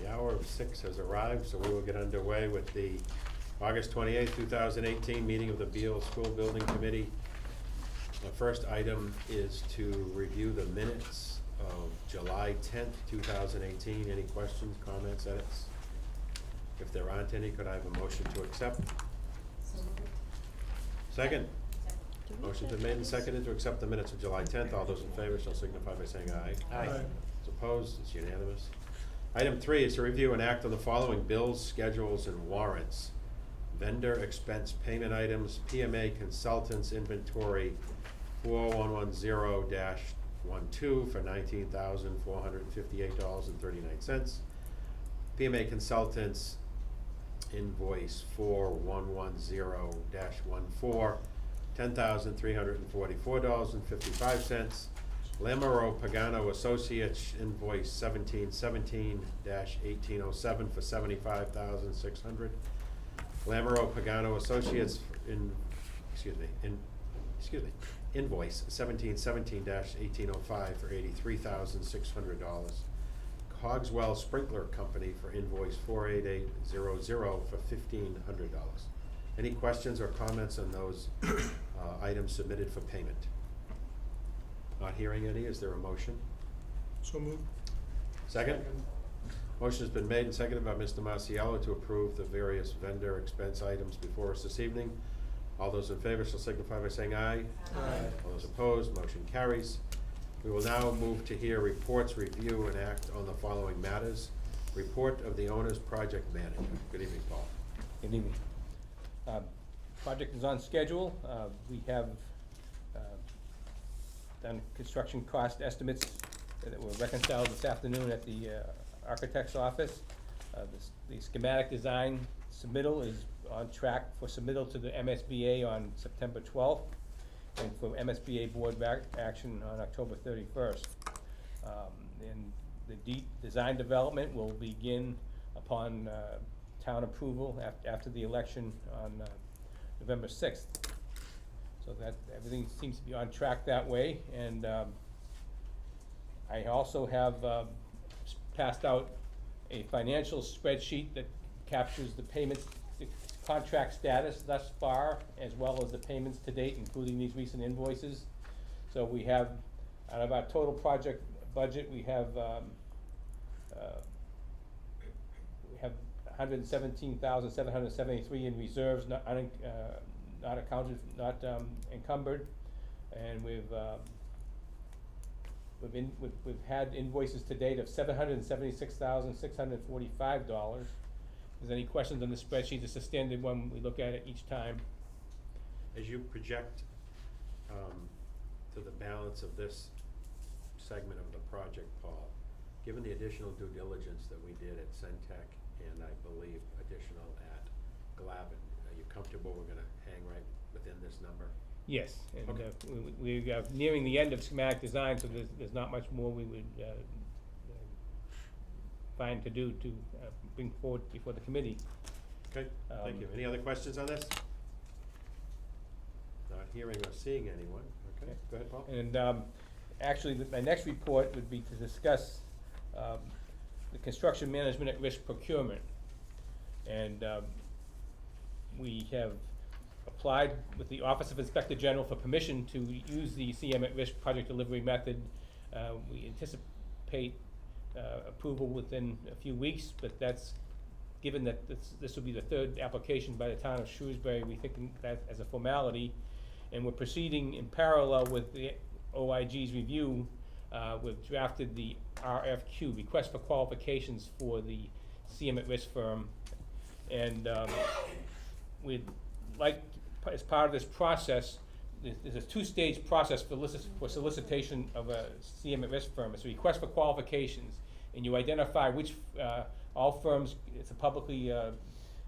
The hour of 6 has arrived, so we will get underway with the August 28th, 2018 meeting of the Beal School Building Committee. The first item is to review the minutes of July 10th, 2018. Any questions, comments, edits? If there aren't any, could I have a motion to accept? So moved. Second? Motion's been made and seconded to accept the minutes of July 10th. All those in favor shall signify by saying aye. Aye. Those opposed, it's unanimous. Item 3 is to review and act on the following bills, schedules, and warrants. Vendor expense payment items, PMA Consultants Inventory 41110-12 for $19,458.39. PMA Consultants Invoice 4110-14, $10,344.55. Lamoureux Pagano Associates Invoice 1717-1807 for $75,600. Lamoureux Pagano Associates Invoice 1717-1805 for $83,600. Cogswell Sprinkler Company for invoice 48800 for $1,500. Any questions or comments on those items submitted for payment? Not hearing any, is there a motion? So moved. Second? Motion has been made and seconded by Mr. Marciello to approve the various vendor expense items before us this evening. All those in favor shall signify by saying aye. Aye. All those opposed, motion carries. We will now move to hear reports, review, and act on the following matters. Report of the owner's project manager. Good evening, Paul. Good evening. Project is on schedule. We have done construction cost estimates that were reconciled this afternoon at the architect's office. The schematic design submittal is on track for submittal to the MSBA on September 12th and for MSBA board action on October 31st. And the design development will begin upon town approval after the election on November 6th. So that everything seems to be on track that way. And I also have passed out a financial spreadsheet that captures the payments, the contract status thus far, as well as the payments to date, including these recent invoices. So we have, out of our total project budget, we have $117,773 in reserves, not accounted, not encumbered, and we've had invoices to date of $776,645. If there's any questions on the spreadsheet, it's a standard one, we look at it each time. As you project to the balance of this segment of the project, Paul, given the additional due diligence that we did at Centec and I believe additional at Glavin, are you comfortable we're gonna hang right within this number? Yes, and Okay. we are nearing the end of schematic design, so there's not much more we would find to do to bring forward before the committee. Okay, thank you. Any other questions on this? Not hearing or seeing anyone. Okay, go ahead, Paul. And actually, my next report would be to discuss the construction management at risk procurement. And we have applied with the Office of Inspector General for permission to use the CM at risk project delivery method. We anticipate approval within a few weeks, but that's, given that this will be the third application by the town of Shrewsbury, we think that as a formality, and we're proceeding in parallel with the OIG's review. We've drafted the RFQ, request for qualifications, for the CM at risk firm, and we'd like, as part of this process, there's a two-stage process for solicitation of a CM at risk firm. It's a request for qualifications, and you identify which, all firms, it's a publicly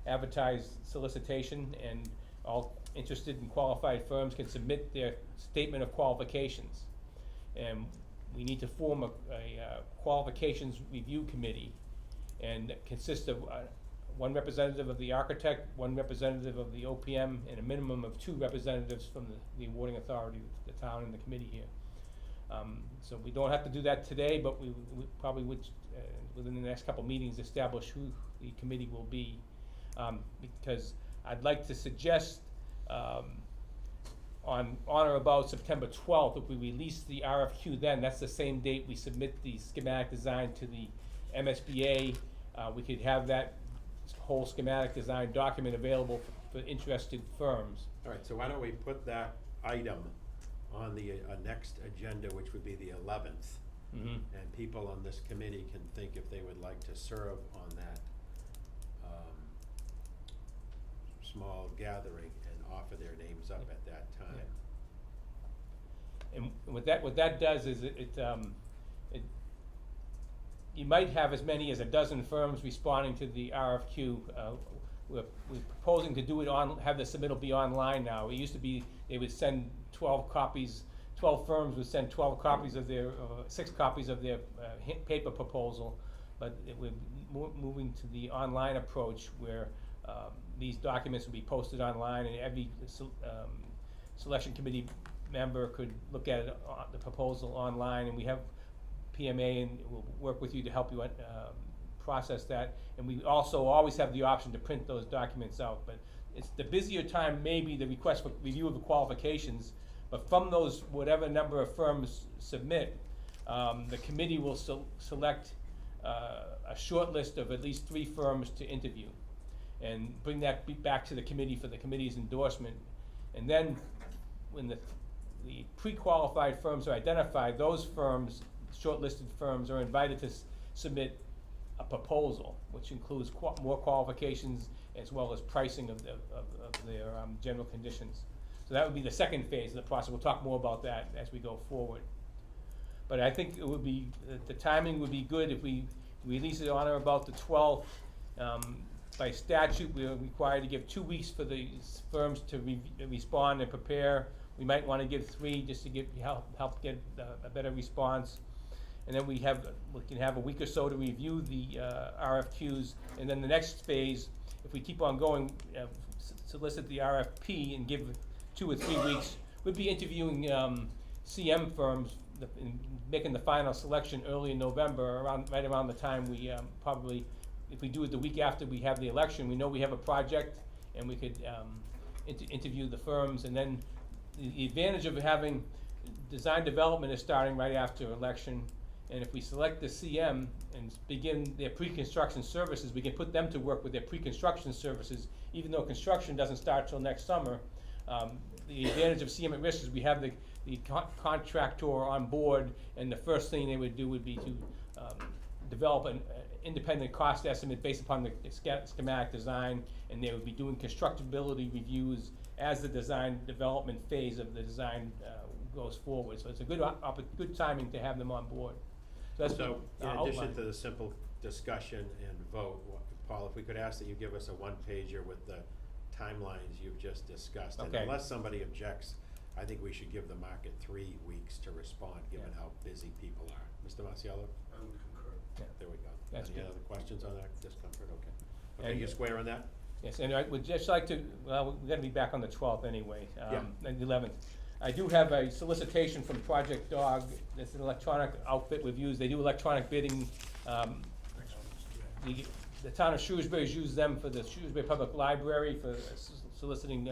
advertised solicitation, and all interested and qualified firms can submit their statement of qualifications. And we need to form a qualifications review committee, and it consists of one representative of the architect, one representative of the OPM, and a minimum of 2 representatives from the awarding authority, the town and the committee here. So we don't have to do that today, but we probably would, within the next couple meetings, establish who the committee will be. Because I'd like to suggest, on or about September 12th, if we release the RFQ then, that's the same date we submit the schematic design to the MSBA. We could have that whole schematic design document available for interested firms. All right, so why don't we put that item on the next agenda, which would be the 11th? Mm-hmm. And people on this committee can think if they would like to serve on that small gathering and offer their names up at that time. Yeah. And what that does is you might have as many as a dozen firms responding to the RFQ. We're proposing to do it have the submittal be online now. It used to be they would send 12 copies. 12 firms would send 12 copies of their 6 copies of their paper proposal, but we're moving to the online approach where these documents will be posted online, and every selection committee member could look at it, the proposal online, and we have PMA, and we'll work with you to help you process that. And we also always have the option to print those documents out, but it's the busier time, maybe the request for review of the qualifications, but from those, whatever number of firms submit, the committee will select a short list of at least 3 firms to interview, and bring that back to the committee for the committee's endorsement. And then, when the pre-qualified firms are identified, those firms, shortlisted firms, are invited to submit a proposal, which includes more qualifications as well as pricing of their general conditions. So that would be the second phase of the process. We'll talk more about that as we go forward. But I think it would be, the timing would be good if we release it on or about the 12th. By statute, we are required to give 2 weeks for the firms to respond and prepare. We might want to give 3 just to help get a better response. And then we can have a week or so to review the RFQs. And then the next phase, if we keep on going, solicit the RFP and give 2 or 3 weeks, we'd be interviewing CM firms, making the final selection early in November, right around the time we probably, if we do it the week after we have the election, we know we have a project, and we could interview the firms. And then the advantage of having design development is starting right after election. And if we select the CM and begin their pre-construction services, we can put them to work with their pre-construction services, even though construction doesn't start till next summer. The advantage of CM at risk is we have the contractor on board, and the first thing they would do would be to develop an independent cost estimate based upon the schematic design, and they would be doing constructability reviews as the design development phase of the design goes forward. So it's a good timing to have them on board. So in addition to the simple discussion and vote, Paul, if we could ask that you give us a 1-pager with the timelines you've just discussed. Okay. And unless somebody objects, I think we should give the market 3 weeks to respond, given how busy people are. Mr. Marciello? I would concur. Yeah. There we go. That's Any good. other questions on that? Discomfort? Okay. Okay, And- you square on that? Yes, and I would just like to, well, we're gonna be back on the 12th anyway, Yeah. and the 11th. I do have a solicitation from Project Dog. It's an electronic outfit we've used. They do electronic bidding. The town of Shrewsbury's used them for the Shrewsbury Public Library for soliciting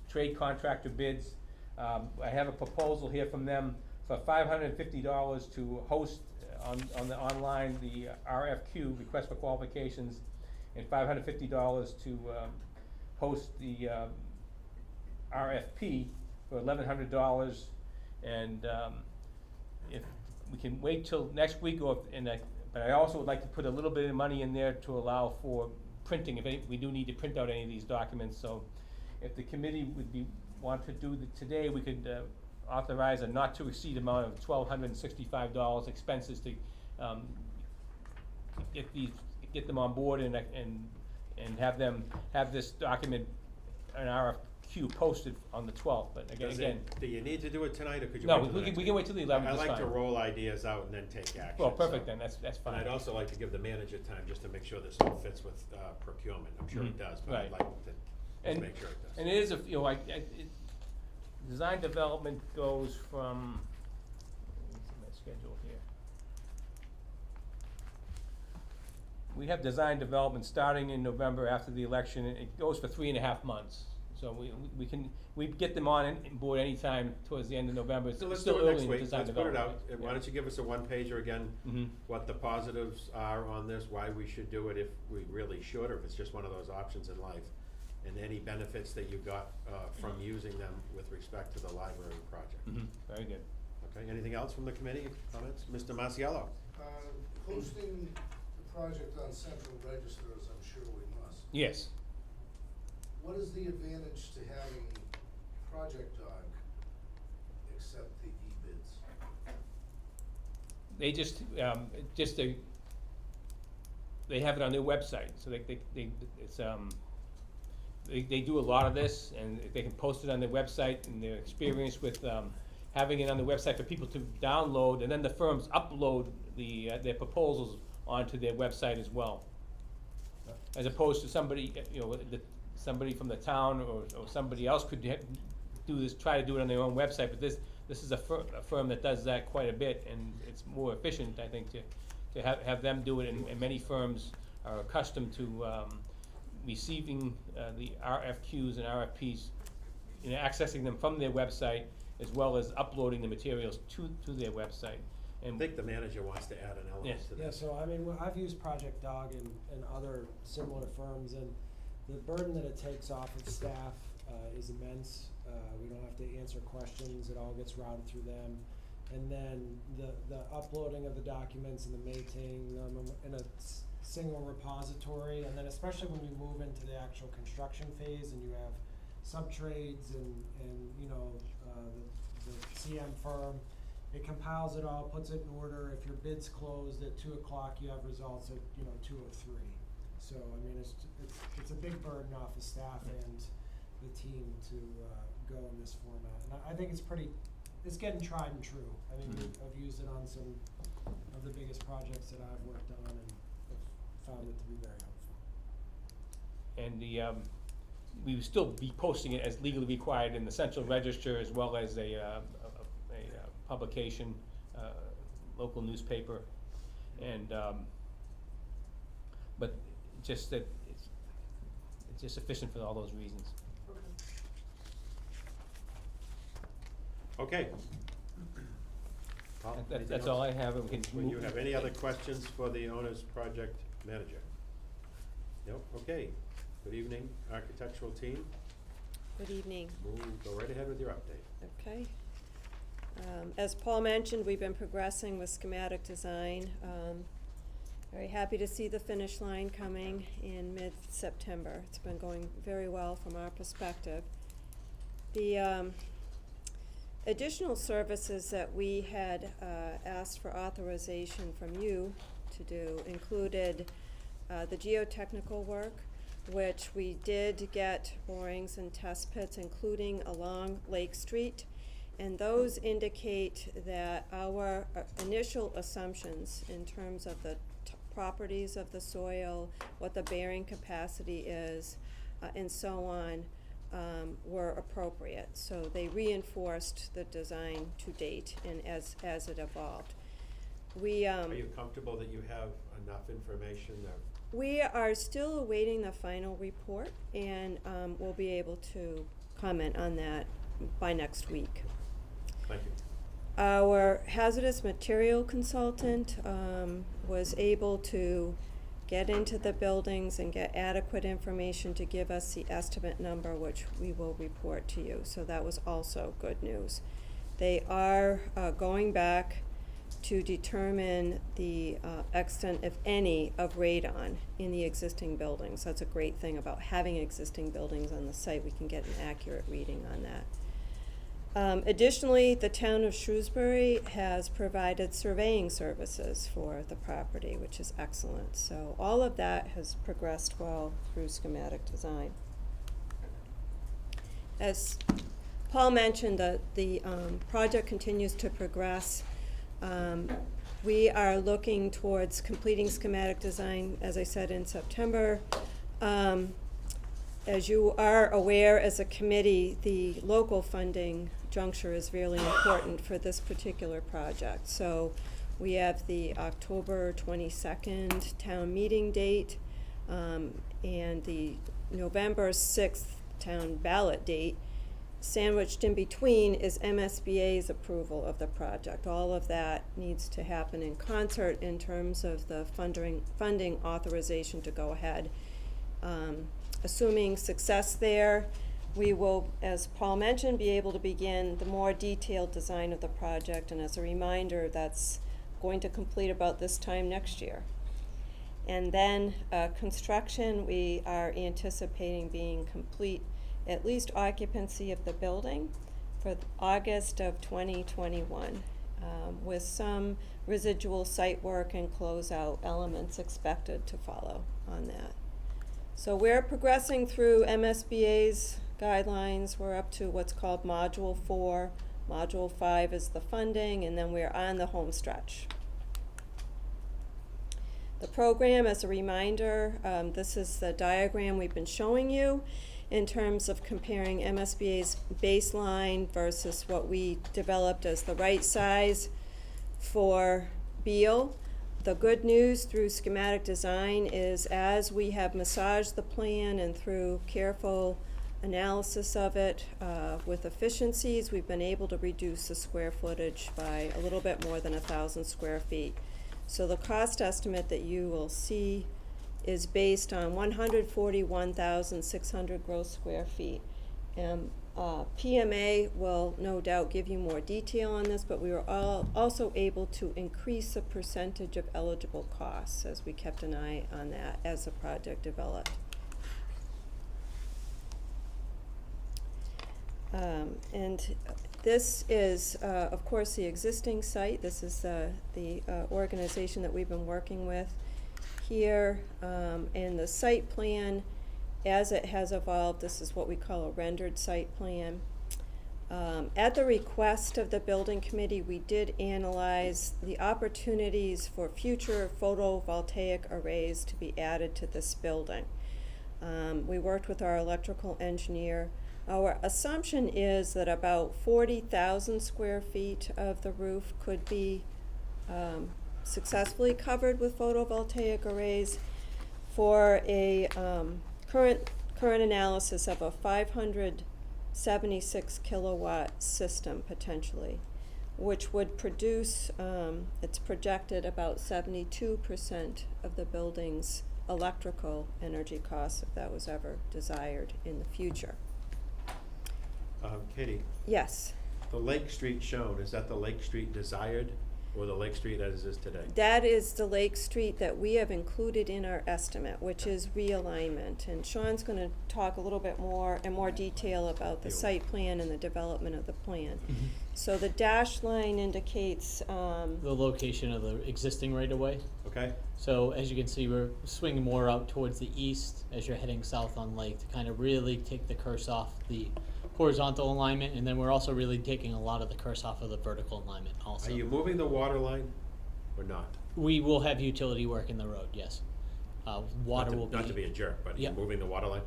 trade contractor bids. I have a proposal here from them for $550 to host on the online the RFQ, request for qualifications, and $550 to host the RFP for $1,100. And if we can wait till next week, but I also would like to put a little bit of money in there to allow for printing, if we do need to print out any of these documents. So if the committee want to do today, we could authorize a not to exceed amount of $1,265 expenses to get them on board and have this document, an RFQ posted on the 12th. But again, Do you need to do it tonight, or could you no, wait till the next we can wait till the 11th. I it's like to fine. roll ideas out and then take action. Well, perfect so. then. That's fine. And I'd also like to give the manager time just to make sure this all fits with procurement. I'm sure it does, but I'd Right. like to just And- make sure it does. And it is design development goes from, let me see my schedule here. We have design development starting in November after the election, and it goes for 3.5 months. So we get them on board anytime towards the end of November. It's So let's still do it early next in week, design let's put it development. out. Why don't you give us a one-pager again, Mm-hmm. what the positives are on this, why we should do it if we really should, or if it's just one of those options in life, and any benefits that you got from using them with respect to the library project. Mm-hmm. Very good. Okay, anything else from the committee, comments? Mr. Masiello? Posting the project on Central Registers, I'm sure we must. Yes. What is the advantage to having Project Dog except the e-bids? They they have it on their website, so they do a lot of this, and they can post it on their website, and they're experienced with, having it on the website for people to download, and then the firms upload their proposals onto their website as well. As opposed to somebody, somebody from the town or somebody else could do this, try to do it on their own website, but this is a firm that does that quite a bit, and it's more efficient, I think, to have them do it, and many firms are accustomed to receiving the RFQs and RFPs, accessing them from their website, as well as uploading the materials to their website. I And think the manager wants to add an element Yes. to Yeah, this. so I mean, I've used Project Dog and other similar firms, and the burden that it takes off of staff is immense. We don't have to answer questions, it all gets routed through them. And then the uploading of the documents and the maintaining them in a single repository, and then especially when you move into the actual construction phase and you have sub-trades and the CM firm, it compiles it all, puts it in order. If your bid's closed at 2 o'clock, you have results at 2:03. So I mean, it's a big burden off the staff and the team to go in this format. And I think it's getting tried and true. I mean, I've used it on some of the biggest projects that I've worked on, and I've found it to be very helpful. And we would still be posting it as legally required in the Central Register, as well as a publication, local newspaper, and but just that it's just sufficient for all those reasons. Okay. Paul, anything That's all I else? have, and we can Do move. you have any other questions for the owner's project manager? Nope, okay. Good evening, architectural team. Good evening. Go right ahead with your update. Okay. As Paul mentioned, we've been progressing with schematic design. Very happy to see the finish line coming in mid-September. It's been going very well from our perspective. The additional services that we had asked for authorization from you to do included the geotechnical work, which we did get borings and test pits, including along Lake Street. And those indicate that our initial assumptions in terms of the properties of the soil, what the bearing capacity is, and so on, were appropriate. So they reinforced the design to date and as it evolved. We, Are you comfortable that you have enough information? we are still awaiting the final report, and we'll be able to comment on that by next week. Thank you. Our hazardous material consultant was able to get into the buildings and get adequate information to give us the estimate number, which we will report to you. So that was also good news. They are going back to determine the extent, if any, of radon in the existing buildings. That's a great thing about having existing buildings on the site. We can get an accurate reading on that. Additionally, the town of Shrewsbury has provided surveying services for the property, which is excellent. So all of that has progressed well through schematic design. As Paul mentioned, the project continues to progress. We are looking towards completing schematic design, as I said, in September. As you are aware, as a committee, the local funding juncture is really important for this particular project. So we have the October 22nd town meeting date, and the November 6th town ballot date. Sandwiched in between is MSBA's approval of the project. All of that needs to happen in concert in terms of the funding authorization to go ahead. Assuming success there, we will, as Paul mentioned, be able to begin the more detailed design of the project. And as a reminder, that's going to complete about this time next year. And then construction, we are anticipating being complete, at least occupancy of the building, for August of 2021, with some residual site work and closeout elements expected to follow on that. So we're progressing through MSBA's guidelines. We're up to what's called Module 4. Module 5 is the funding, and then we're on the home stretch. The program, as a reminder, this is the diagram we've been showing you in terms of comparing MSBA's baseline versus what we developed as the right size for Beal. The good news through schematic design is, as we have massaged the plan and through careful analysis of it with efficiencies, we've been able to reduce the square footage by a little bit more than 1,000 square feet. So the cost estimate that you will see is based on 141,600 gross square feet. And PMA will no doubt give you more detail on this, but we were also able to increase the percentage of eligible costs as we kept an eye on that as the project developed. And this is, of course, the existing site. This is the organization that we've been working with here. And the site plan, as it has evolved, this is what we call a rendered site plan. At the request of the building committee, we did analyze the opportunities for future photovoltaic arrays to be added to this building. We worked with our electrical engineer. Our assumption is that about 40,000 square feet of the roof could be successfully covered with photovoltaic arrays for a current analysis of a 576 kilowatt system potentially, which would produce, it's projected, about 72% of the building's electrical energy costs if that was ever desired in the future. Katie, Yes. the Lake Street shown, is that the Lake Street desired or the Lake Street as is today? That is the Lake Street that we have included in our estimate, which is realignment. And Sean's going to talk a little bit more in more detail about the site plan and the development of the plan. Mm-hmm. So the dashed line indicates The location of the existing right-of-way. Okay? So as you can see, we're swinging more out towards the east as you're heading south on Lake to kind of really take the curse off the horizontal alignment, and then we're also really taking a lot of the curse off of the vertical alignment also. Are you moving the water line or not? We will have utility work in the road, yes. Water will be. Not to be a jerk, but are you Yeah. moving the water line?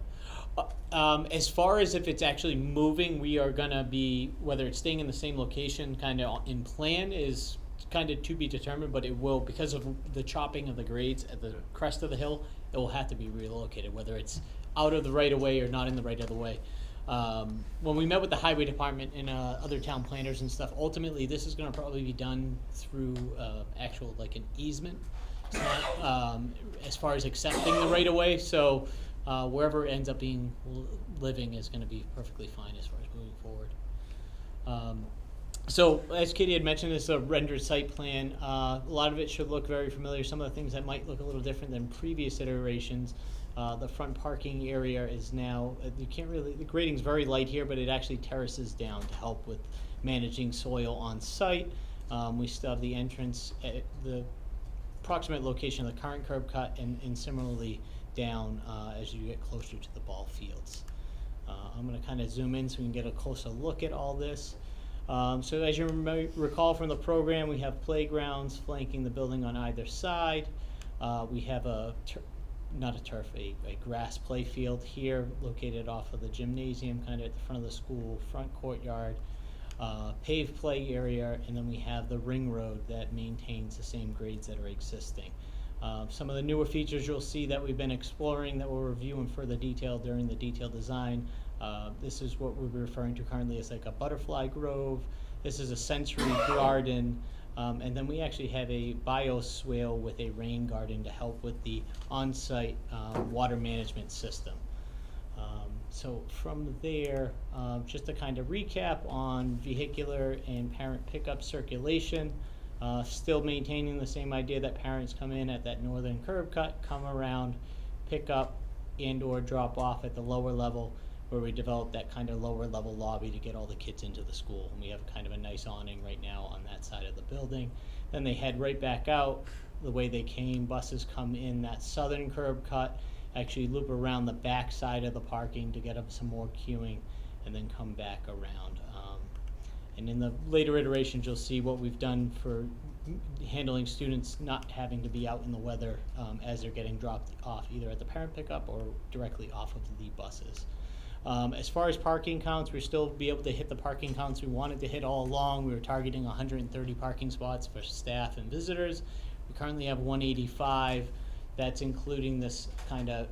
As far as if it's actually moving, we are gonna be, whether it's staying in the same location kind of in plan is kind of to be determined, but it will, because of the chopping of the grades at the crest of the hill, it will have to be relocated, whether it's out of the right of way or not in the right of the way. When we met with the highway department and other town planners and stuff, ultimately this is gonna probably be done through actual like an easement. It's not, as far as accepting the right of way, so wherever it ends up being living is gonna be perfectly fine as far as moving forward. So as Katie had mentioned, this is a rendered site plan. A lot of it should look very familiar. Some of the things that might look a little different than previous iterations. The front parking area is now, you can't really, the grading's very light here, but it actually terraces down to help with managing soil on site. We still have the entrance at the approximate location of the current curb cut, and similarly down as you get closer to the ball fields. I'm gonna kind of zoom in so we can get a closer look at all this. So as you recall from the program, we have playgrounds flanking the building on either side. We have a not a turf, a grass play field here located off of the gymnasium, kind of at the front of the school, front courtyard, paved play area, and then we have the ring road that maintains the same grades that are existing. Some of the newer features you'll see that we've been exploring that we'll review in further detail during the detailed design. This is what we're referring to currently as like a butterfly grove. This is a sensory garden. And then we actually have a bioswale with a rain garden to help with the on-site water management system. So from there, just to kind of recap on vehicular and parent pickup circulation, still maintaining the same idea that parents come in at that northern curb cut, come around, pick up and or drop off at the lower level, where we develop that kind of lower level lobby to get all the kids into the school. And we have kind of a nice awning right now on that side of the building. Then they head right back out the way they came. Buses come in that southern curb cut, actually loop around the back side of the parking to get up some more queuing, and then come back around. And in the later iterations, you'll see what we've done for handling students not having to be out in the weather as they're getting dropped off either at the parent pickup or directly off of the buses. As far as parking counts, we'll still be able to hit the parking counts we wanted to hit all along. We were targeting 130 parking spots for staff and visitors. We currently have 185. That's including this kind of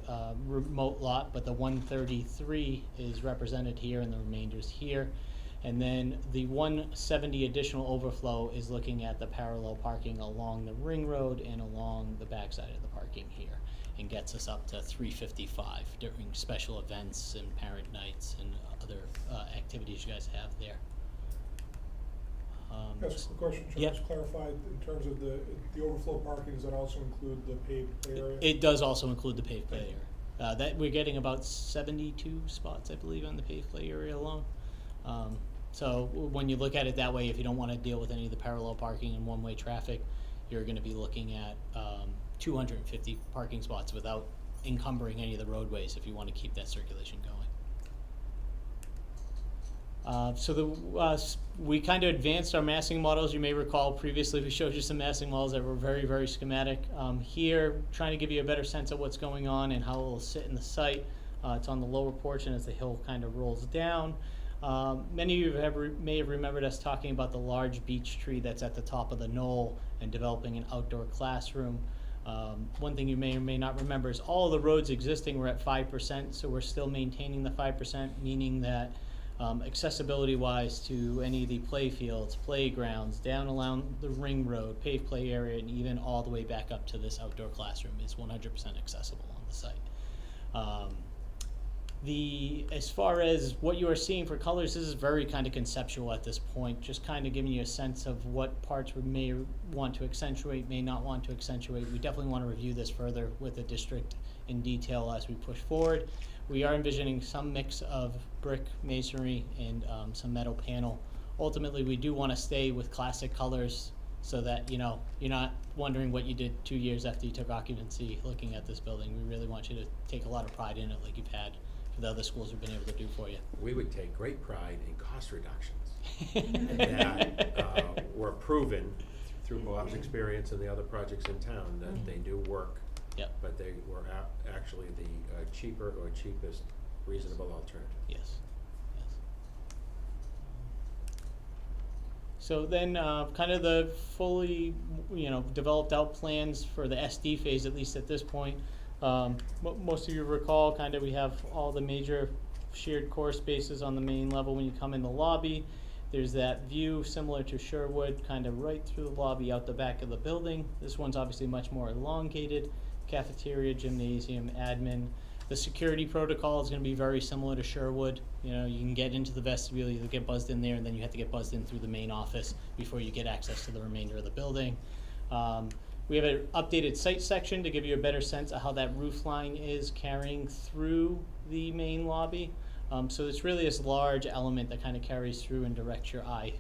remote lot, but the 133 is represented here and the remainder's here. And then the 170 additional overflow is looking at the parallel parking along the ring road and along the backside of the parking here, and gets us up to 355 during special events and parent nights and other activities you guys have there. That's a quick question, Yep. just clarified in terms of the overflow parking, does that also include the paved play area? It does also include the paved play area. That we're getting about 72 spots, I believe, on the paved play area alone. So when you look at it that way, if you don't want to deal with any of the parallel parking and one-way traffic, you're going to be looking at 250 parking spots without encumbering any of the roadways if you want to keep that circulation going. We kind of advanced our massing models. You may recall previously we showed you some massing models that were very, very schematic. Here, trying to give you a better sense of what's going on and how it will sit in the site. It's on the lower portion as the hill kind of rolls down. Many of you may have remembered us talking about the large beech tree that's at the top of the knoll and developing an outdoor classroom. One thing you may or may not remember is all of the roads existing were at 5%, so we're still maintaining the 5%, meaning that accessibility-wise to any of the play fields, playgrounds, down along the ring road, paved play area, and even all the way back up to this outdoor classroom is 100% accessible on the site. As far as what you are seeing for colors, this is very kind of conceptual at this point, just kind of giving you a sense of what parts we may want to accentuate, may not want to accentuate. We definitely want to review this further with the district in detail as we push forward. We are envisioning some mix of brick, masonry, and some metal panel. Ultimately, we do want to stay with classic colors so that you're not wondering what you did 2 years after you took occupancy looking at this building. We really want you to take a lot of pride in it like you've had for the other schools have been able to do for you. We would take great pride in cost reductions that were proven through Bob's experience and the other projects in town that they do work. Yep. But they were actually the cheaper or cheapest reasonable alternative. Yes. So then, kind of the fully, developed out plans for the SD phase, at least at this point. Most of you recall, kind of, we have all the major shared core spaces on the main level when you come in the lobby. There's that view similar to Sherwood, kind of right through the lobby out the back of the building. This one's obviously much more elongated. Cafeteria, gymnasium, admin. The security protocol is going to be very similar to Sherwood. You can get into the vestibule, you get buzzed in there, and then you have to get buzzed in through the main office before you get access to the remainder of the building. We have an updated site section to give you a better sense of how that roof line is carrying through the main lobby. So it's really this large element that kind of carries through and directs your eye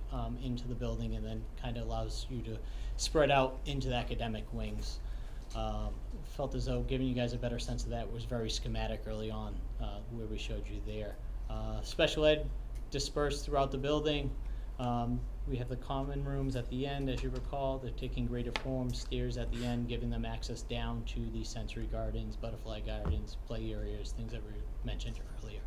into the building, and then kind of allows you to spread out into the academic wings. Felt as though giving you guys a better sense of that was very schematic early on, where we showed you there. Special ed dispersed throughout the building. We have the common rooms at the end, as you recall. They're taking greater form, stairs at the end, giving them access down to the sensory gardens, butterfly gardens, play areas, things that were mentioned earlier.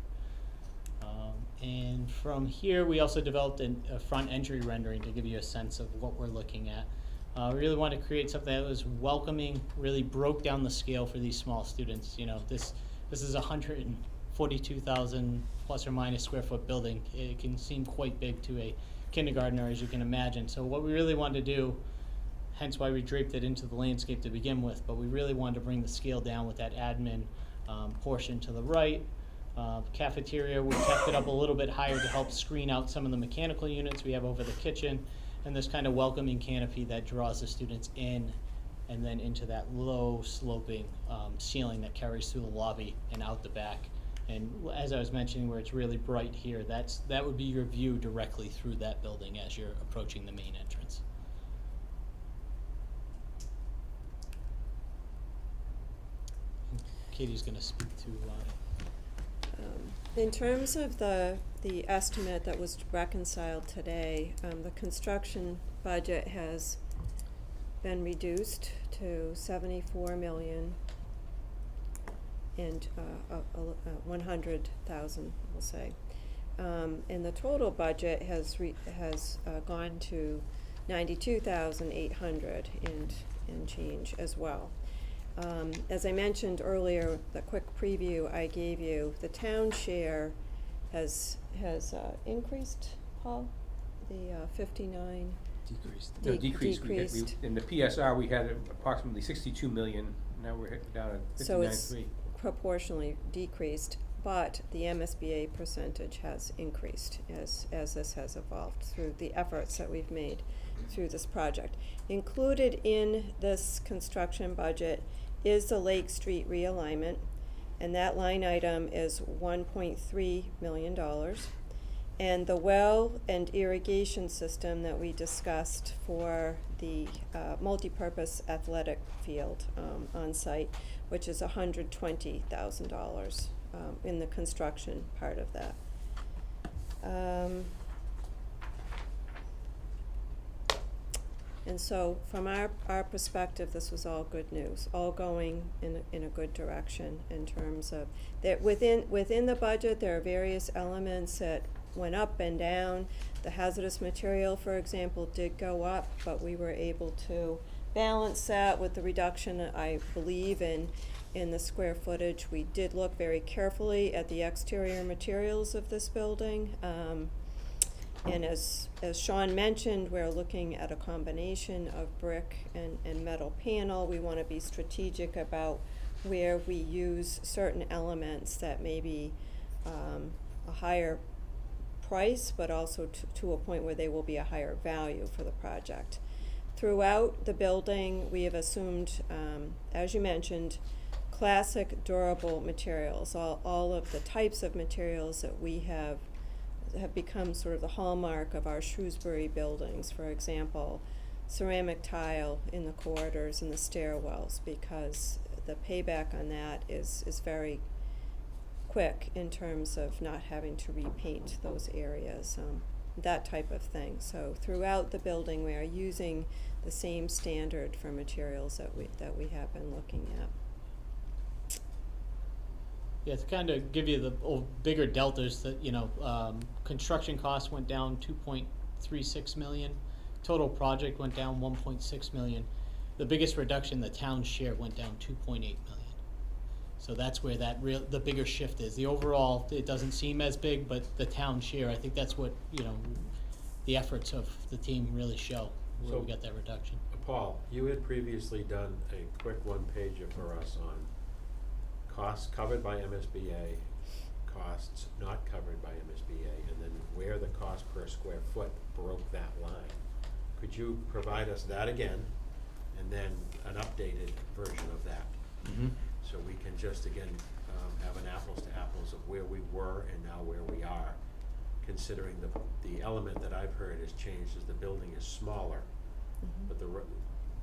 And from here, we also developed a front entry rendering to give you a sense of what we're looking at. We really wanted to create something that was welcoming, really broke down the scale for these small students. You know, this is 142,000 plus or minus square foot building. It can seem quite big to a kindergartner, as you can imagine. So what we really wanted to do, hence why we draped it into the landscape to begin with, but we really wanted to bring the scale down with that admin portion to the right. Cafeteria, we kept it up a little bit higher to help screen out some of the mechanical units we have over the kitchen, and this kind of welcoming canopy that draws the students in and then into that low sloping ceiling that carries through the lobby and out the back. And as I was mentioning, where it's really bright here, that would be your view directly through that building as you're approaching the main entrance. Katie's going to speak to In terms of the estimate that was reconciled today, the construction budget has been reduced to 74 million and 100,000, we'll say. And the total budget has gone to 92,800 and change as well. As I mentioned earlier, the quick preview I gave you, the town share has increased, Paul? The 59? decreased. No, decreased. Decreased. In the PSR, we had approximately 62 million, now we're down at 59.3. So it's proportionally decreased, but the MSBA percentage has increased as this has evolved through the efforts that we've made through this project. Included in this construction budget is the Lake Street realignment, and that line item is $1.3 million. And the well and irrigation system that we discussed for the multipurpose athletic field on site, which is $120,000 in the construction part of that. And so from our perspective, this was all good news, all going in a good direction in terms of that within the budget, there are various elements that went up and down. The hazardous material, for example, did go up, but we were able to balance that with the reduction, I believe, in the square footage. We did look very carefully at the exterior materials of this building. And as Sean mentioned, we're looking at a combination of brick and metal panel. We want to be strategic about where we use certain elements that may be a higher price, but also to a point where they will be a higher value for the project. Throughout the building, we have assumed, as you mentioned, classic durable materials. All of the types of materials that we have become sort of the hallmark of our Shrewsbury buildings. For example, ceramic tile in the corridors and the stairwells, because the payback on that is very quick in terms of not having to repaint those areas, that type of thing. So throughout the building, we are using the same standard for materials that we have been looking at. Yeah, to kind of give you the bigger deltas, that construction costs went down 2.36 million, total project went down 1.6 million. The biggest reduction, the town share, went down 2.8 million. So that's where the bigger shift is. The overall, it doesn't seem as big, but the town share, I think that's what the efforts of the team really show where we got that reduction. Paul, you had previously done a quick one-pager for us on costs covered by MSBA, costs not covered by MSBA, and then where the cost per square foot broke that line. Could you provide us that again, and then an updated version of that? Mm-hmm. So we can just, again, have an apples to apples of where we were and now where we are, considering the element that I've heard has changed is the building is smaller, but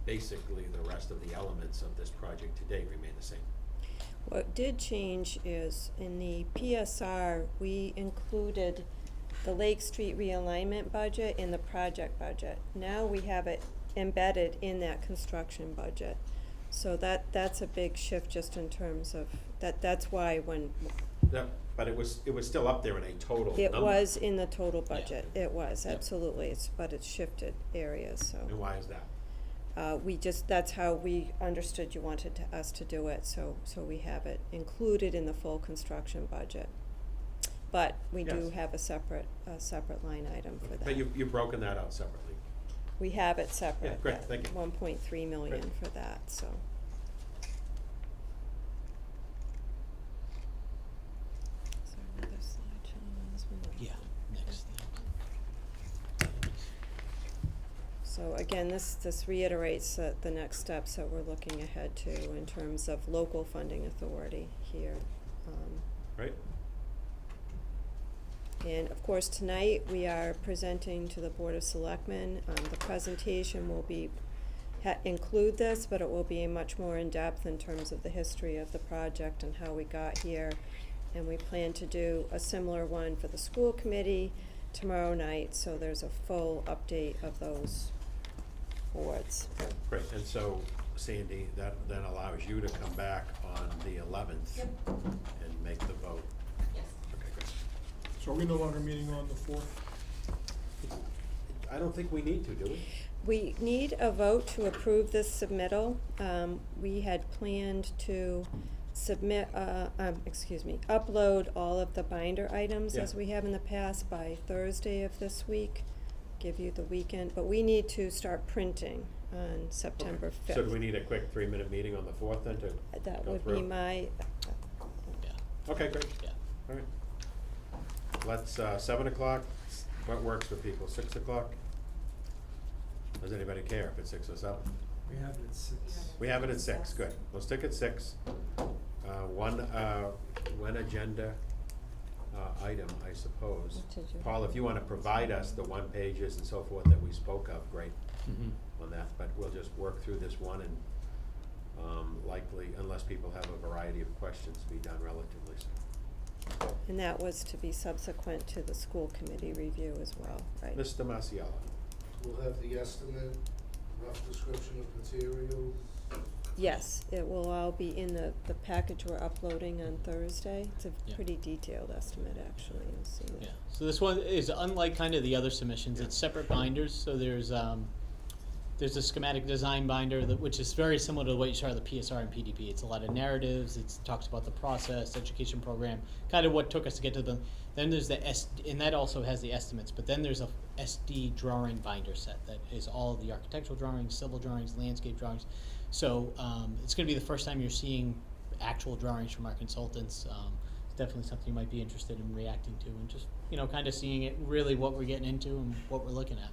basically the rest of the elements of this project to date remain the same. What did change is in the PSR, we included the Lake Street realignment budget and the project budget. Now we have it embedded in that construction budget. So that's a big shift just in terms of, that's why when, Yeah, but it was still up there in a total it number. was in the total Yeah. budget, it was, Yep. absolutely, but it's shifted areas, so. And why is that? That's how we understood you wanted us to do it, so we have it included in the full construction budget. But we do Yes. have a separate line item for that. But you've broken that out separately. We have it separate. Yeah, great, thank you. 1.3 million Great. for that, so. Is there another slide showing on this one? Yeah, next. So again, this reiterates the next steps that we're looking ahead to in terms of local funding authority here. Right? And of course, tonight, we are presenting to the Board of Selectmen. The presentation will include this, but it will be much more in-depth in terms of the history of the project and how we got here. And we plan to do a similar one for the school committee tomorrow night, so there's a full update of those boards. Great, and so Sandy, that then allows you to come back on the 11th and make the vote. Yes. Okay, great. So are we no longer meeting on the 4th? I don't think we need to, do we? We need a vote to approve this submittal. We had planned to upload all of the binder items as Yeah. we have in the past by Thursday of this week, give you the weekend, but we need to start printing on September 5th. So do we need a quick 3-minute meeting on the 4th then to That go would be through? my, Yeah, Okay, great, yeah. all right. Let's, 7 o'clock, what works for people, 6 o'clock? Does anybody care if it's 6 or 7? We have it at 6. We have it at 6, good. We'll stick at 6. One agenda item, I suppose. What did you- Paul, if you wanna provide us the 1 pages and so forth that we spoke of, great Mm-hmm. on that, but we'll just work through this one and, likely, unless people have a variety of questions, be done relatively soon. and that was to be subsequent to the school committee review as well, right? Mr. Masiala, We'll have the estimate, rough description of materials. Yes, it will all be in the package we're uploading on Thursday. It's a Yeah. pretty detailed estimate, actually, you'll see it. Yeah, so this one is unlike kind of the other submissions, it's separate binders, so there's a schematic design binder which is very similar to what you saw at the PSR and PDP. It's a lot of narratives, it talks about the process, education program, kind of what took us to get to the, then there's the and that also has the estimates, but then there's a SD drawing binder set that is all the architectural drawings, civil drawings, landscape drawings. So it's gonna be the first time you're seeing actual drawings from our consultants. It's definitely something you might be interested in reacting to and just, kind of seeing it, really what we're getting into and what we're looking at.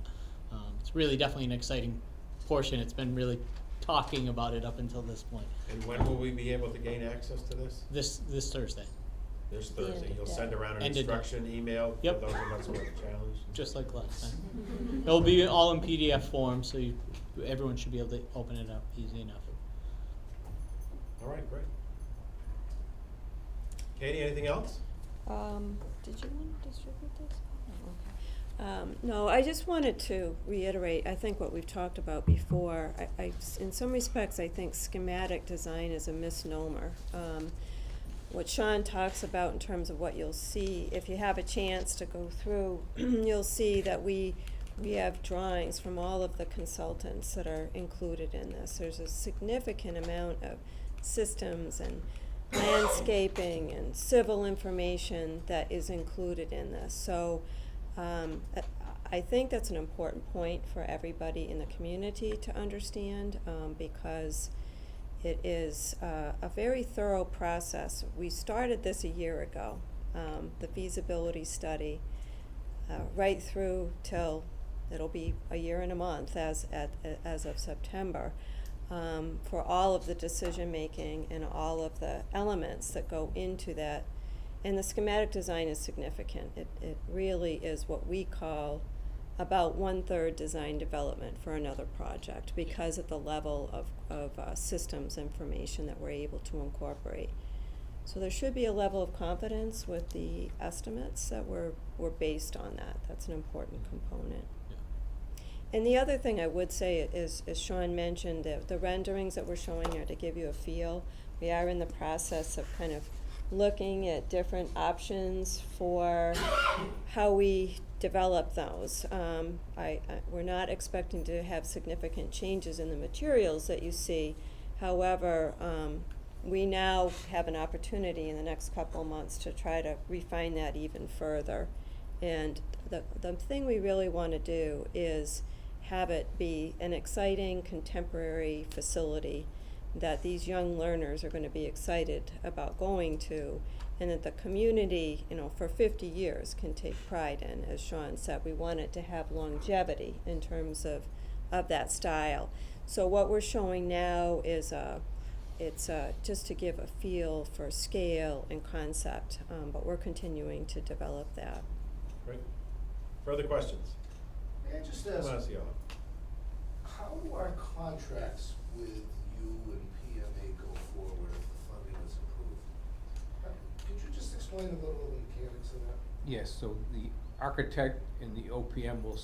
It's really definitely an exciting portion. It's been really talking about it up until this point. and when will we be able to gain access to this? This Thursday, This The end Thursday, of you'll day. send around an End of day. instruction email for Yep. those of us who have a challenge? just like last time. It'll be all in PDF form, so everyone should be able to open it up easy enough. All right, great. Katie, anything else? Did you want to distribute this? Oh, okay. No, I just wanted to reiterate, I think what we've talked about before. In some respects, I think schematic design is a misnomer. What Sean talks about in terms of what you'll see, if you have a chance to go through, you'll see that we have drawings from all of the consultants that are included in this. There's a significant amount of systems and landscaping and civil information that is included in this. So I think that's an important point for everybody in the community to understand, because it is a very thorough process. We started this a year ago, the feasibility study, right through till it'll be a year and a month as of September, for all of the decision-making and all of the elements that go into that. And the schematic design is significant. It really is what we call about 1/3 design development for another project because of the level of systems information that we're able to incorporate. So there should be a level of confidence with the estimates that were based on that. That's an important component. And the other thing I would say is, as Sean mentioned, the renderings that we're showing are to give you a feel. We are in the process of kind of looking at different options for how we develop those. We're not expecting to have significant changes in the materials that you see. However, we now have an opportunity in the next couple of months to try to refine that even further. And the thing we really want to do is have it be an exciting contemporary facility that these young learners are going to be excited about going to, and that the community, for 50 years can take pride in. As Sean said, we want it to have longevity in terms of that style. So what we're showing now is it's just to give a feel for scale and concept, but we're continuing to develop that. Great. Further questions? May I just ask, Marcio. how do our contracts with you and PMA go forward if the funding is approved? Could you just explain a little of the mechanics of that? Yes, so the architect and the OPM will,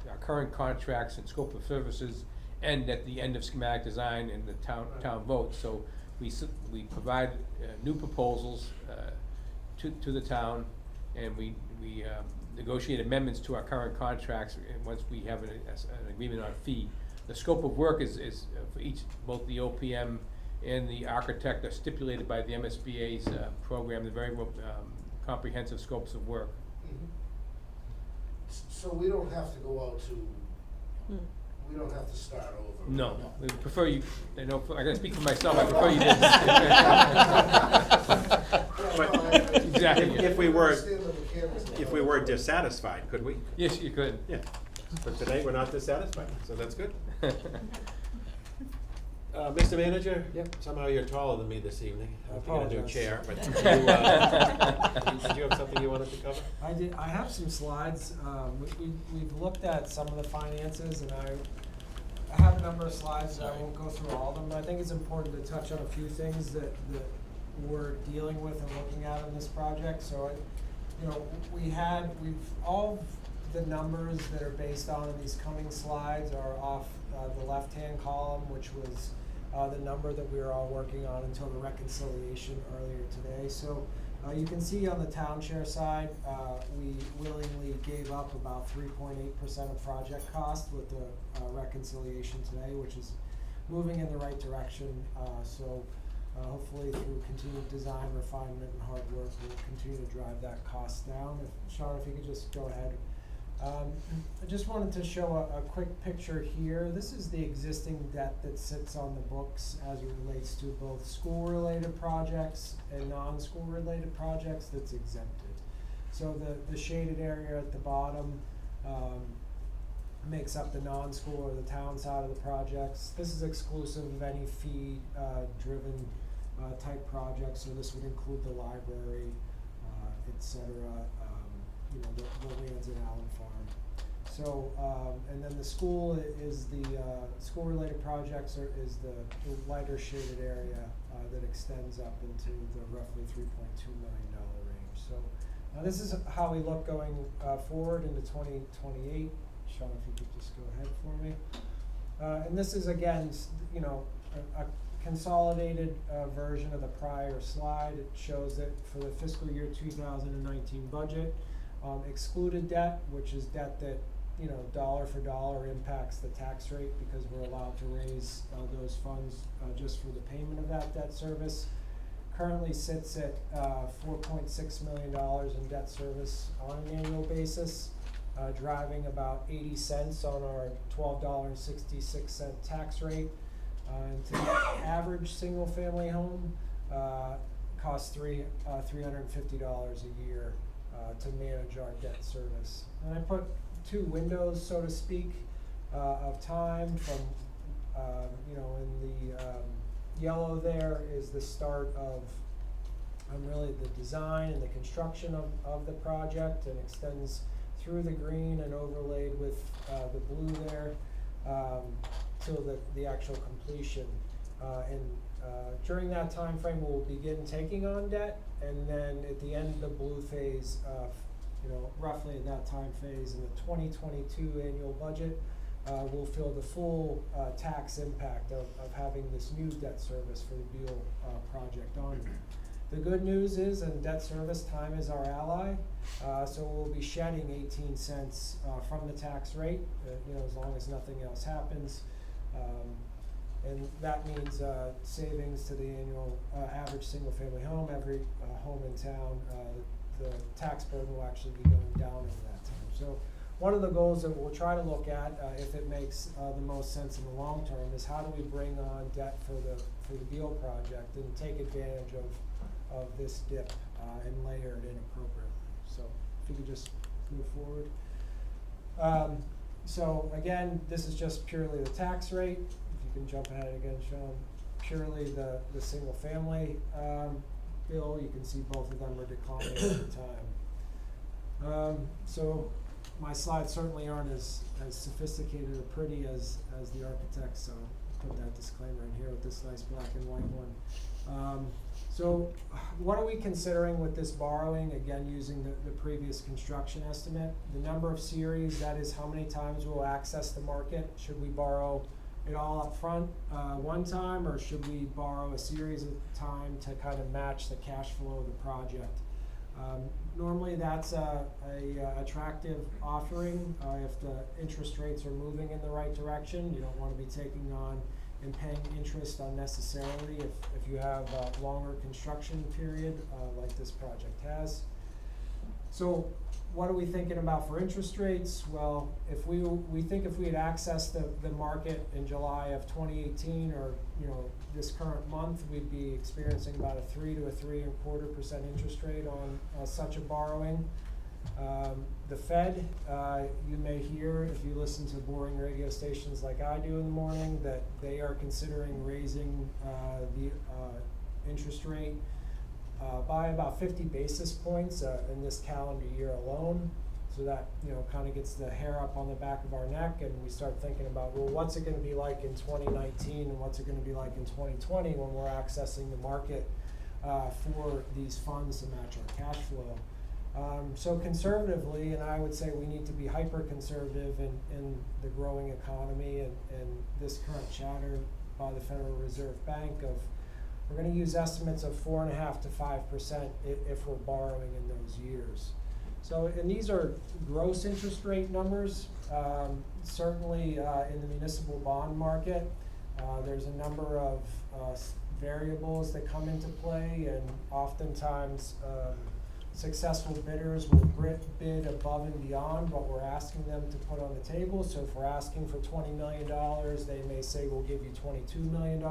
our current contracts and scope of services end at the end of schematic design and the town vote. So we provide new proposals to the town, and we negotiate amendments to our current contracts, and once we have an agreement on fee. The scope of work is for each, both the OPM and the architect are stipulated by the MSBA's program, the very comprehensive scopes of work. So we don't have to go out to, we don't have to start over? No, we prefer you, I gotta speak for myself, I prefer you didn't. Exactly. If we were dissatisfied, could we? Yes, you could. Yeah, but today we're not dissatisfied, so that's good. Mr. Manager? Yep. Somehow you're taller than me this evening. I You got a new apologize. chair, but did you have something you wanted to cover? I have some slides. We've looked at some of the finances, and I have a number of slides, and I won't go through all of them, but I think it's important to touch on a few things that we're dealing with and looking at in this project. So, all the numbers that are based on these coming slides are off the left-hand column, which was the number that we were all working on until the reconciliation earlier today. So you can see on the town share side, we willingly gave up about 3.8% of project cost with the reconciliation today, which is moving in the right direction. Hopefully through continued design, refinement, and hard work, we'll continue to drive that cost down. Sean, if you could just go ahead. I just wanted to show a quick picture here. This is the existing debt that sits on the books as it relates to both school-related projects and non-school-related projects that's exempted. So the shaded area at the bottom makes up the non-school or the town side of the projects. This is exclusive of any fee-driven type projects, so this would include the library, et cetera, the lands in Allen Farm. So, and then the school is the, school-related projects is the lighter shaded area that extends up into the roughly $3.2 million range. So, this is how we look going forward into 2028. Sean, if you could just go ahead for me. And this is, again, a consolidated version of the prior slide. It shows that for the fiscal year 2019 budget, excluded debt, which is debt that dollar for dollar impacts the tax rate because we're allowed to raise those funds just for the payment of that debt service, currently sits at $4.6 million in debt service on an annual basis, driving about 80 cents on our $12.66 tax rate. And to the average single-family home costs $350 a year to manage our debt service. And I put two windows, so to speak, of time from, in the yellow there is the start of really the design and the construction of the project, and extends through the green and overlaid with the blue there till the actual completion. And During that time frame, we'll begin taking on debt, and then at the end of the blue phase, roughly at that time phase in the 2022 annual budget, we'll feel the full tax impact of having this new debt service for the Beal project on. The good news is, in debt service, time is our ally, so we'll be shedding 18 cents from the tax rate, as long as nothing else happens. And that means savings to the annual average single-family home. Every home in town, the tax burden will actually be going down over that time. So one of the goals that we'll try to look at, if it makes the most sense in the long term, is how do we bring on debt for the Beal project and take advantage of this dip and layer it in appropriately. So if you could just move forward. So again, this is just purely the tax rate. If you can jump ahead again, Sean. Purely the single family bill, you can see both of them are declining over time. So my slides certainly aren't as sophisticated or pretty as the architects, so I'll put that disclaimer in here with this nice black and white one. So what are we considering with this borrowing? Again, using the previous construction estimate. The number of series, that is how many times we'll access the market. Should we borrow it all up front one time, or should we borrow a series at a time to kind of match the cash flow of the project? Normally that's a attractive offering if the interest rates are moving in the right direction. You don't want to be taking on and paying interest unnecessarily if you have a longer construction period like this project has. So what are we thinking about for interest rates? Well, we think if we had accessed the market in July of 2018 or this current month, we'd be experiencing about a 3 to 3.25% interest rate on such a borrowing. The Fed, you may hear if you listen to boring radio stations like I do in the morning, that they are considering raising the interest rate by about 50 basis points in this calendar year alone. So that kind of gets the hair up on the back of our neck, and we start thinking about, well, what's it going to be like in 2019 and what's it going to be like in 2020 when we're accessing the market for these funds to match our cash flow. So conservatively, and I would say we need to be hyper conservative in the growing economy and this current chatter by the Federal Reserve Bank of, we're going to use estimates of 4.5% to 5% if we're borrowing in those years. So, and these are gross interest rate numbers. Certainly in the municipal bond market, there's a number of variables that come into play, and oftentimes successful bidders will bid above and beyond what we're asking them to put on the table. So if we're asking for $20 million, they may say we'll give you $22 million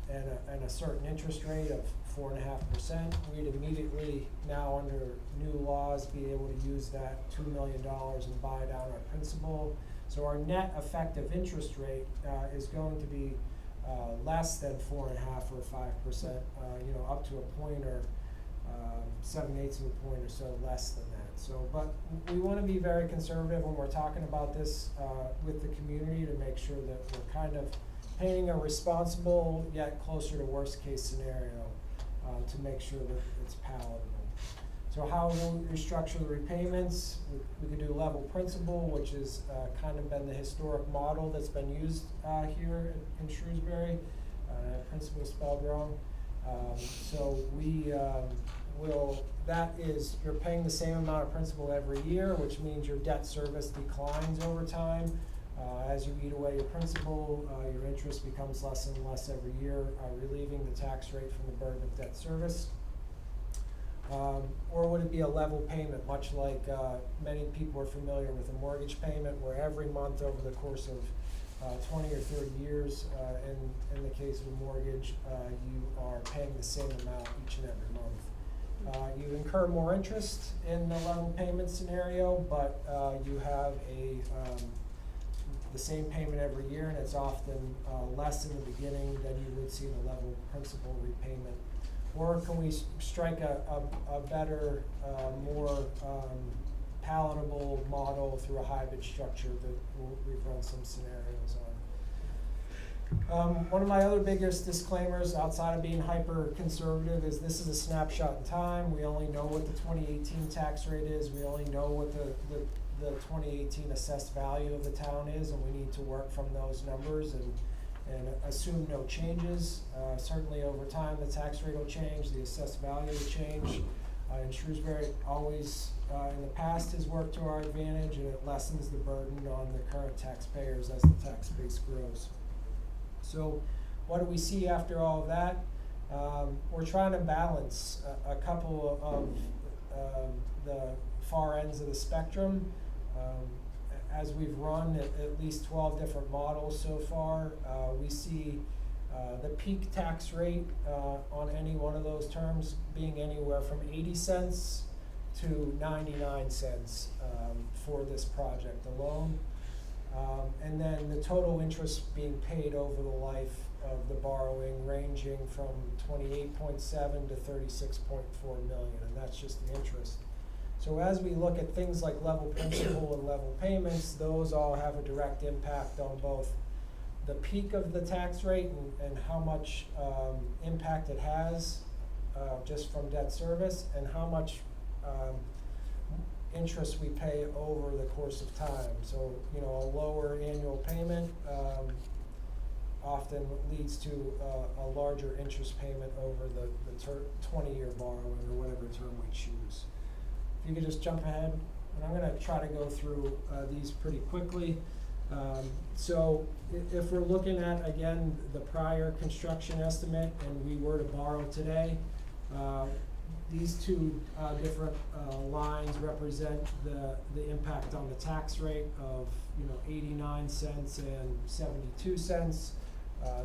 and a certain interest rate of 4.5%. We'd immediately now under new laws be able to use that $2 million and buy down our principal. So our net effective interest rate is going to be less than 4.5 or 5%, up to a point or 7/8 of a point or so less than that. So, but we want to be very conservative when we're talking about this with the community to make sure that we're kind of painting a responsible yet closer to worst case scenario to make sure that it's palatable. So how will we restructure the repayments? We could do level principal, which has kind of been the historic model that's been used here in Shrewsbury. Principal spelled wrong. So we you're paying the same amount of principal every year, which means your debt service declines over time. As you eat away your principal, your interest becomes less and less every year, relieving the tax rate from the burden of debt service. Or would it be a level payment, much like many people are familiar with a mortgage payment, where every month over the course of 20 or 30 years, in the case of a mortgage, you are paying the same amount each and every month. You incur more interest in the level payment scenario, but you have the same payment every year, and it's often less in the beginning than you would see the level principal repayment. Or can we strike a better, more palatable model through a hybrid structure that we've run some scenarios One of my other biggest disclaimers outside of being hyper conservative is this is a snapshot in time. We only know what the 2018 tax rate is. We only know what the 2018 assessed value of the town is, and we need to work from those numbers and assume no changes. Certainly over time, the tax rate will change, the assessed value will change. And Shrewsbury always, in the past, has worked to our advantage, and it lessens the burden on the current taxpayers as the tax base grows. So what do we see after all of that? We're trying to balance a couple of the far ends of the spectrum. As we've run at least 12 different models so far, we see the peak tax rate on any one of those terms being anywhere from 80 cents to 99 cents for this project alone. And then the total interest being paid over the life of the borrowing ranging from 28.7 to 36.4 million, and that's just the interest. So as we look at things like level principal and level payments, those all have a direct impact on both the peak of the tax rate and how much impact it has just from debt service, and how much interest we pay over the course of time. So, you know, a lower annual payment often leads to a larger interest payment over the 20-year borrowing or whatever term we choose. If you could just jump ahead, and I'm gonna try to go through these pretty quickly. So if we're looking at, again, the prior construction estimate and we were to borrow today, these two different lines represent the impact on the tax rate of 89 cents and 72 cents.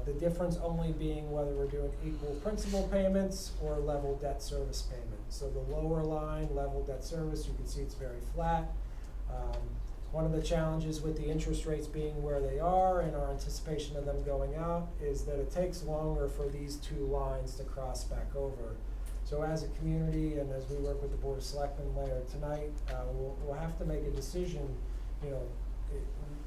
The difference only being whether we're doing equal principal payments or level debt service payments. So the lower line, level debt service, you can see it's very flat. One of the challenges with the interest rates being where they are and our anticipation of them going out is that it takes longer for these two lines to cross back over. So as a community and as we work with the Board of Selectmen later tonight, we'll have to make a decision,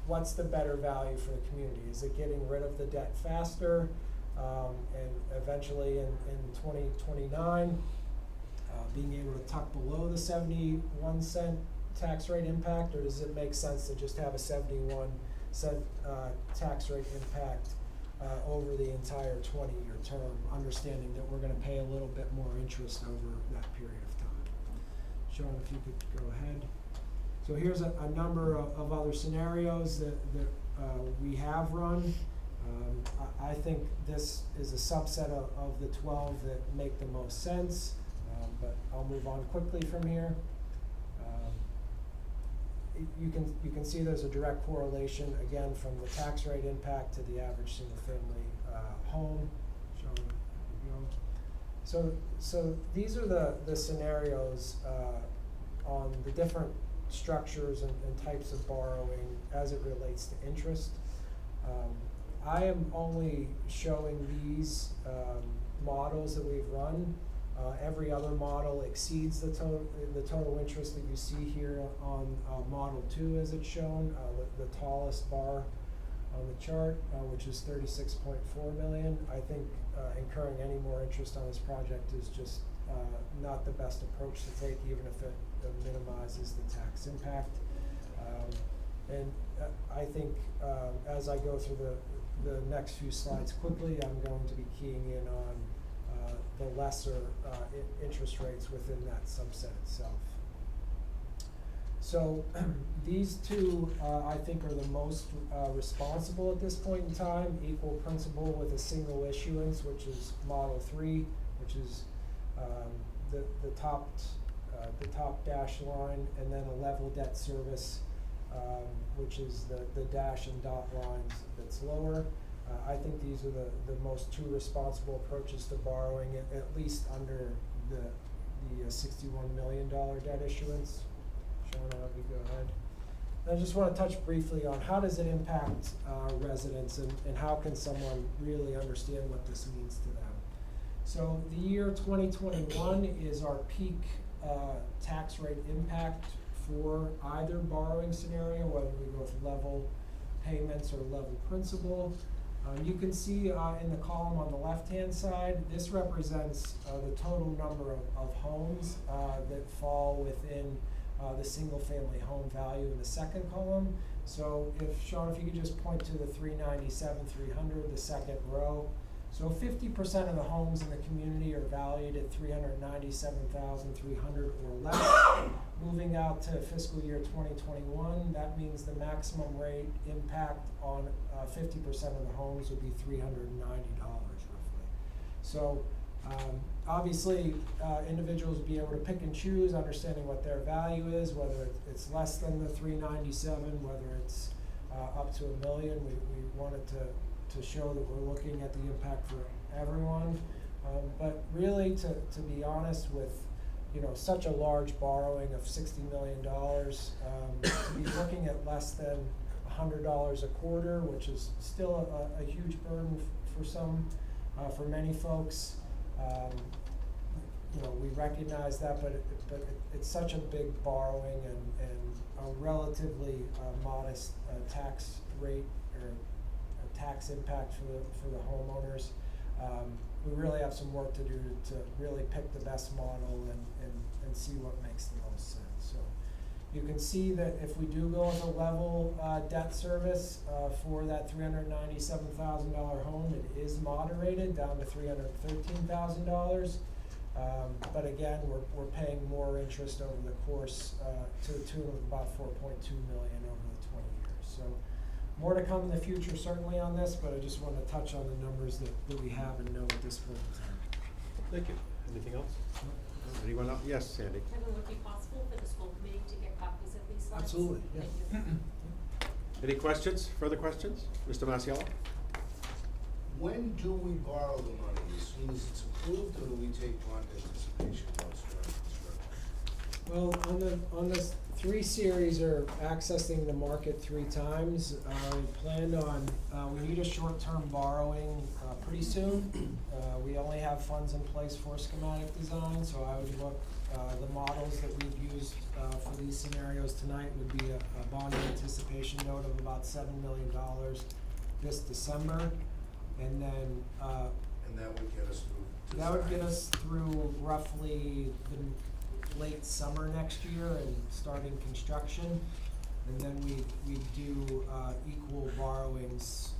what's the better value for the community? Is it getting rid of the debt faster and eventually in 2029 being able to tuck below the 71 cent tax rate impact, or does it make sense to just have a 71 cent tax rate impact over the entire 20-year term, understanding that we're going to pay a little bit more interest over that period of time? Sean, if you could go ahead. So here's a number of other scenarios that we have run. I think this is a subset of the 12 that make the most sense, but I'll move on quickly from here. You can see there's a direct correlation, again, from the tax rate impact to the average single-family home. Sean, there you go. So these are the scenarios on the different structures and types of borrowing as it relates to interest. I am only showing these models that we've run. Every other model exceeds the total interest that you see here on Model 2 as it's shown, the tallest bar on the chart, which is 36.4 million. I think incurring any more interest on this project is just not the best approach to take, even if it minimizes the tax impact. And I think as I go through the next few slides quickly, I'm going to be keying in on the lesser interest rates within that subset itself. So these two, I think, are the most responsible at this point in time. Equal principal with a single issuance, which is Model 3, which is the top dash line, and then a level debt service, which is the dash and dot lines that's lower. I think these are the most two responsible approaches to borrowing, at least under the $61 million debt issuance. Sean, I'll have you go ahead. I just want to touch briefly on how does it impact residents and how can someone really understand what this means to them. So the year 2021 is our peak tax rate impact for either borrowing scenario, whether we go with level payments or level principal. You can see in the column on the left-hand side, this represents the total number of homes that fall within the single-family home value in the second column. So Sean, if you could just point to the 397,300, the second row. So 50% of the homes in the community are valued at 397,300 or less. Moving out to fiscal year 2021, that means the maximum rate impact on 50% of the homes would be $390 roughly. So obviously, individuals will be able to pick and choose, understanding what their value is, whether it's less than the 397, whether it's up to $1 million. We wanted to show that we're looking at the impact for everyone. But really, to be honest, with such a large borrowing of $60 million, to be looking at less than $100 a quarter, which is still a huge burden for some, for many folks. We recognize that, but it's such a big borrowing and a relatively modest tax rate or tax impact for the homeowners. We really have some work to do to really pick the best model and see what makes the most sense. So you can see that if we do go with a level debt service for that $397,000 home, it is moderated down to $313,000. But again, we're paying more interest over the course to the tune of about $4.2 million over the 20 years. So more to come in the future certainly on this, but I just want to touch on the numbers that we have and know at this point in time. Thank you. Anything else? Anyone else? Yes, Sandy. Kevin, would it be possible for the school committee to get copies of these slides? Absolutely, yeah. Thank you. Any questions, further questions? Mr. Masiello? When do we borrow the money? As soon as it's approved, or do we take bond anticipation notes during construction? Well, on this 3 series are accessing the market 3 times. We planned on, we need a short-term borrowing pretty soon. We only have funds in place for schematic design, so I would look, the models that we've used for these scenarios tonight would be a bond anticipation note of about $7 million this December. And then And that would get us through design? that would get us through roughly the late summer next year and starting construction. And then we do equal borrowings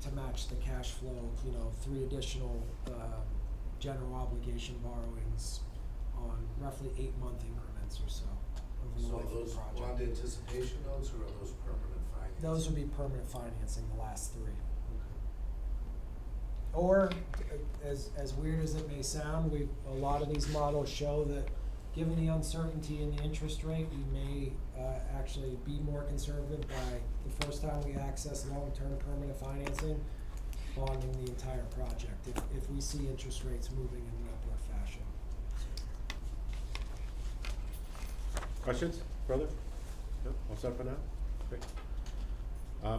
to match the cash flow, 3 additional general obligation borrowings on roughly 8-month increments or so over the So life of those the project. bond anticipation notes, or are those permanent financing? Those would be permanent financing, the last 3. Or, as weird as it may sound, a lot of these models show that given the uncertainty in the interest rate, we may actually be more conservative by the first time we access long-term permanent financing, bonding the entire project, if we see interest rates moving in an upward fashion. Questions, further? No, all set for now? Great.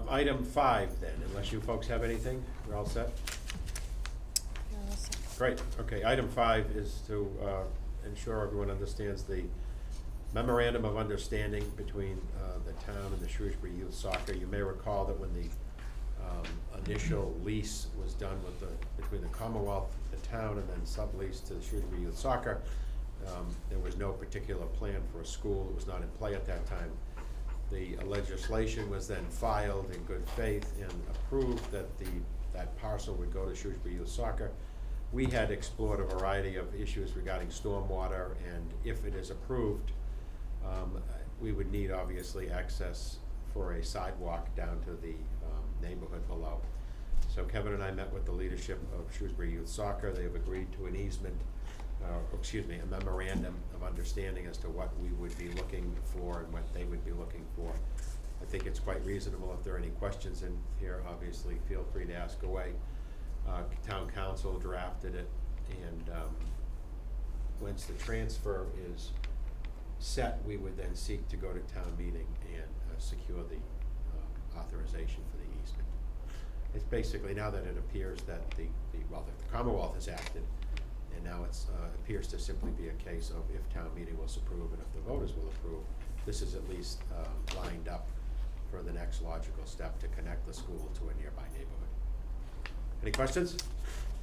Item 5 then, unless you folks have anything, we're all set? Great, okay, item 5 is to ensure everyone understands the memorandum of understanding between the town and the Shrewsbury Youth Soccer. You may recall that when the initial lease was done between the Commonwealth, the town, and then sublease to the Shrewsbury Youth Soccer, there was no particular plan for a school. It was not in play at that time. The legislation was then filed in good faith and approved that that parcel would go to Shrewsbury Youth Soccer. We had explored a variety of issues regarding stormwater, and if it is approved, we would need obviously access for a sidewalk down to the neighborhood below. So Kevin and I met with the leadership of Shrewsbury Youth Soccer. They have agreed to an easement, a memorandum of understanding as to what we would be looking for and what they would be looking for. I think it's quite reasonable. If there are any questions in here, obviously feel free to ask away. Town council drafted it, and once the transfer is set, we would then seek to go to town meeting and secure the authorization for the easement. It's basically, now that it appears that the Commonwealth has acted, and now it's appears to simply be a case of if town meeting will approve and if the voters will approve, this is at least lined up for the next logical step to connect the school to a nearby neighborhood. Any questions?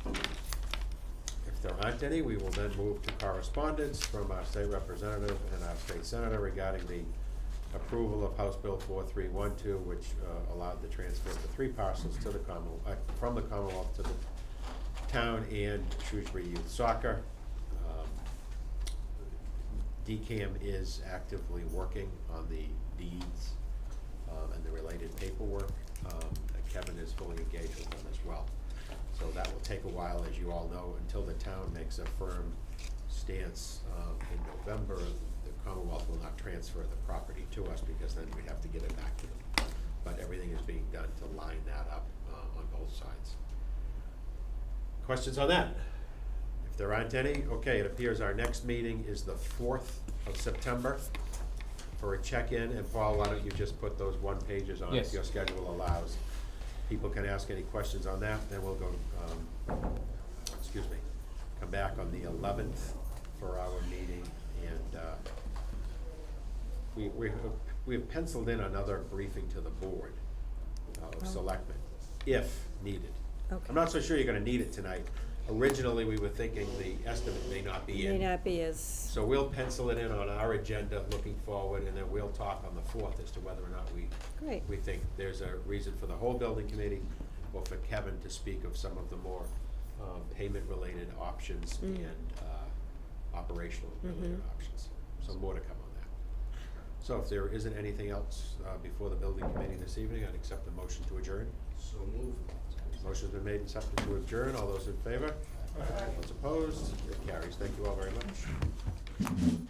If there aren't any, we will then move to correspondence from our state representative and our state senator regarding the approval of House Bill 4312, which allowed the transfer of the 3 parcels to the from the Commonwealth to the town and Shrewsbury Youth Soccer. DCAM is actively working on the deeds and the related paperwork. Kevin is fully engaged with them as well. So that will take a while, as you all know, until the town makes a firm stance in November. The Commonwealth will not transfer the property to us because then we'd have to give it back to them. But everything is being done to line that up on both sides. Questions on that? If there aren't any, okay, it appears our next meeting is the 4th of September for a check-in. And Paul, why don't you just put those 1 pages on if Yes. your schedule allows. People can ask any questions on that, then we'll go, come back on the 11th for our meeting, and we have penciled in another briefing to the board of selectmen, if needed. Okay. I'm not so sure you're gonna need it tonight. Originally, we were thinking the estimate may not be in. May not be as, So we'll pencil it in on our agenda looking forward, and then we'll talk on the 4th as to whether or not great. we think there's a reason for the whole building committee, or for Kevin to speak of some of the more payment-related options and operational-related options. So more to come on that. So if there isn't anything else before the building committee this evening, I'd accept the motion to adjourn. So move. Motion's been made and accepted to adjourn. All those in favor? Those opposed? It carries. Thank you all very much.